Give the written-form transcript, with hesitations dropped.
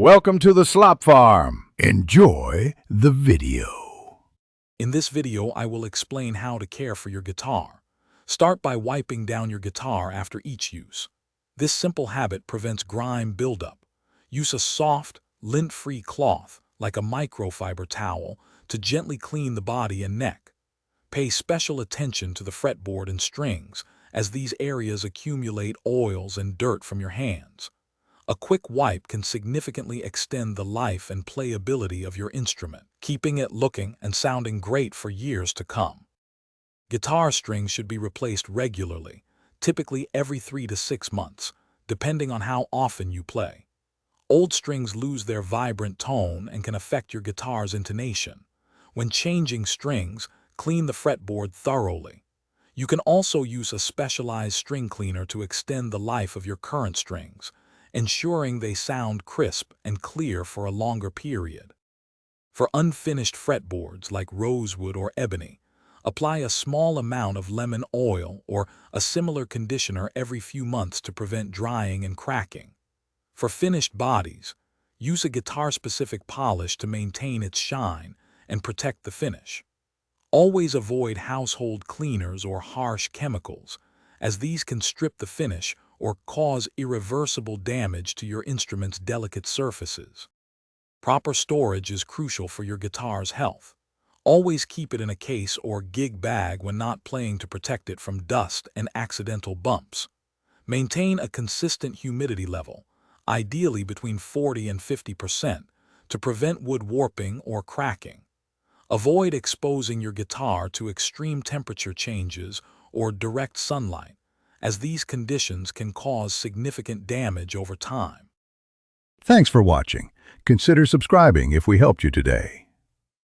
Welcome to the Slop Farm. Enjoy the video. In this video, I will explain how to care for your guitar. Start by wiping down your guitar after each use. This simple habit prevents grime buildup. Use a soft, lint-free cloth, like a microfiber towel, to gently clean the body and neck. Pay special attention to the fretboard and strings, as these areas accumulate oils and dirt from your hands. A quick wipe can significantly extend the life and playability of your instrument, keeping it looking and sounding great for years to come. Guitar strings should be replaced regularly, typically every 3 to 6 months, depending on how often you play. Old strings lose their vibrant tone and can affect your guitar's intonation. When changing strings, clean the fretboard thoroughly. You can also use a specialized string cleaner to extend the life of your current strings, ensuring they sound crisp and clear for a longer period. For unfinished fretboards like rosewood or ebony, apply a small amount of lemon oil or a similar conditioner every few months to prevent drying and cracking. For finished bodies, use a guitar-specific polish to maintain its shine and protect the finish. Always avoid household cleaners or harsh chemicals, as these can strip the finish or cause irreversible damage to your instrument's delicate surfaces. Proper storage is crucial for your guitar's health. Always keep it in a case or gig bag when not playing to protect it from dust and accidental bumps. Maintain a consistent humidity level, ideally between 40 and 50%, to prevent wood warping or cracking. Avoid exposing your guitar to extreme temperature changes or direct sunlight, as these conditions can cause significant damage over time. Thanks for watching. Consider subscribing if we helped you today.